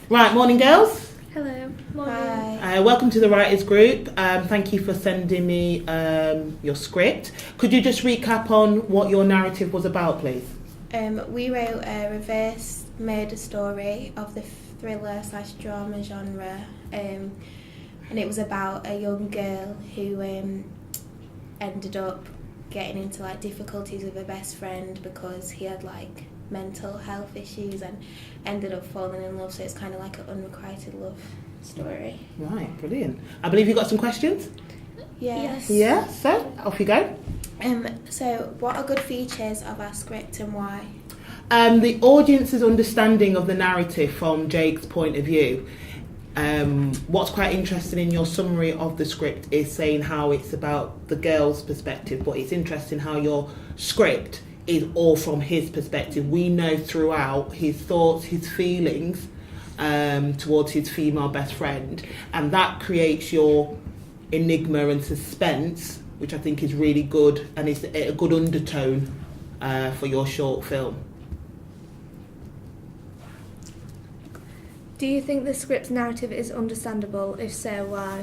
Right, morning girls. Hello. Morning. Hi. Welcome to the Writers Group. Thank you for sending me your script. Could you just recap on what your narrative was about, please? We wrote a reverse murder story of the thriller/drama genre, and it was about a young girl who ended up getting into like difficulties with her best friend because he had like mental health issues and ended up falling in love. So it's kind of like an unrequited love story. Right, brilliant. I believe you got some questions. Yes. Yeah. So off you go. So what are good features of our script and why? The audience's understanding of the narrative from Jake's point of view. What's quite interesting in your summary of the script is saying how it's about the girl's perspective, but it's interesting how your script is all from his perspective. We know throughout his thoughts, his feelings towards his female best friend, and that creates your enigma and suspense, which I think is really good, and it's a good undertone for your short film. Do you think the script's narrative is understandable? If so, why?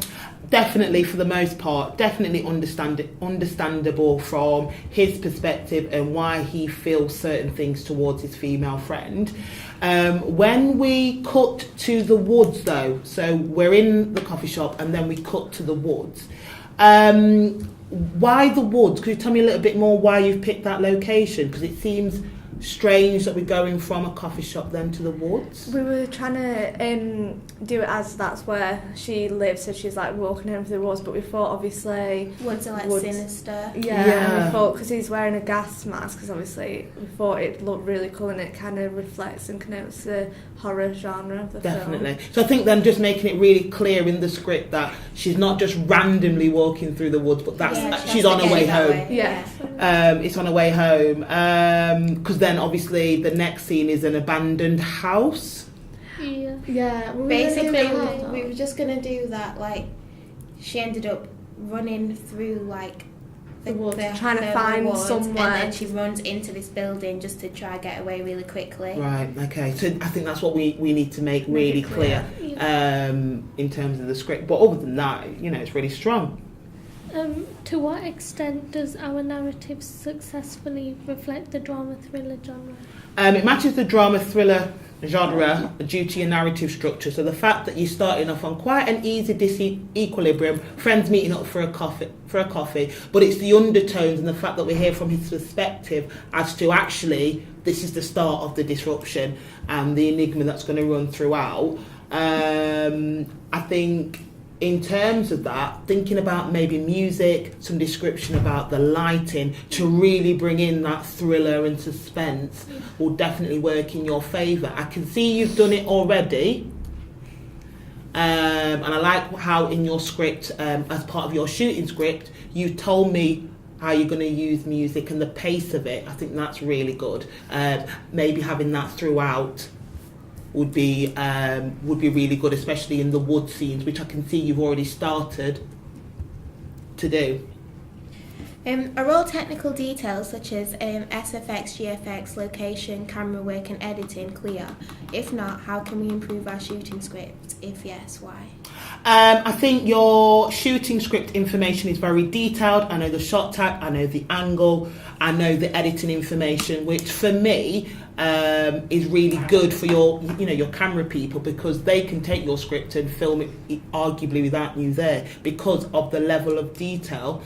Definitely, for the most part, definitely understandable from his perspective and why he feels certain things towards his female friend. When we cut to the woods, though, so we're in the coffee shop and then we cut to the woods. Why the woods? Could you tell me a little bit more why you've picked that location? Because it seems strange that we're going from a coffee shop then to the woods. We were trying to do it as that's where she lives, so she's like walking home through the woods, but we thought obviously Woods are like woods- sinister. Yeah, and we thought because he's wearing a gas mask, because obviously we thought it looked really cool and it kind of reflects and connotes the horror genre of the Definitely. film. So I think then just making it really clear in the script that she's not just randomly walking through the woods, but she's on her way home. Yeah. It's on her way home. Because then obviously the next scene is an abandoned house. Yeah. Basically, we were just gonna do that. Like, she ended up running through like the woods, trying to find woods, somewhere. and then she runs into this building just to try and get away really quickly. Right, okay. So I think that's what we need to make really clear in terms of the script. But other than that, it's really strong. To what extent does our narrative successfully reflect the drama thriller genre? It matches the drama thriller genre due to your narrative structure. So the fact that you're starting off on quite an easy disequilibrium, friends meeting up for a coffee, but it's the undertones and the fact that we hear from his perspective as to actually this is the start of the disruption and the enigma that's going to run throughout. I think in terms of that, thinking about maybe music, some description about the lighting to really bring in that thriller and suspense will definitely work in your favour. I can see you've done it already. And I like how in your script, as part of your shooting script, you told me how you're going to use music and the pace of it. I think that's really good. Maybe having that throughout would be really good, especially in the wood scenes, which I can see you've already started to do. Are all technical details such as SFX, GFX, location, camera work and editing clear? If not, how can we improve our shooting script? If yes, why? I think your shooting script information is very detailed. I know the shot tag, I know the angle, I know the editing information, which for me is really good for your camera people, because they can take your script and film it arguably without you there because of the level of detail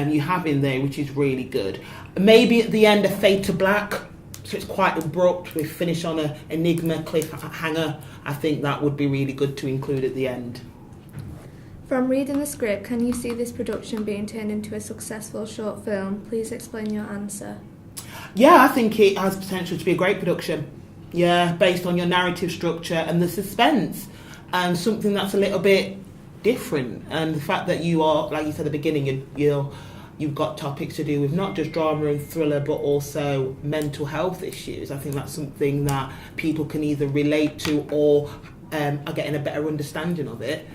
you have in there, which is really good. Maybe at the end a fade to black, so it's quite abrupt. We finish on a enigma cliffhanger. I think that would be really good to include at the end. From reading the script, can you see this production being turned into a successful short film? Please explain your answer. Yeah, I think it has potential to be a great production. Yeah, based on your narrative structure and the suspense, and something that's a little bit different. And the fact that you are, like you said at the beginning, you've got topics to do with not just drama and thriller, but also mental health issues. I think that's something that people can either relate to or are getting a better understanding of it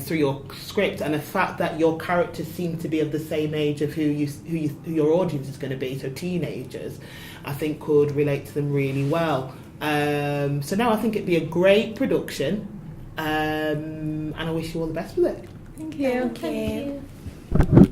through your script. And the fact that your characters seem to be of the same age of who your audience is going to be, so teenagers, I think could relate to them really well. So now I think it'd be a great production, and I wish you all the best with it. Thank you. Thank you. Thank you.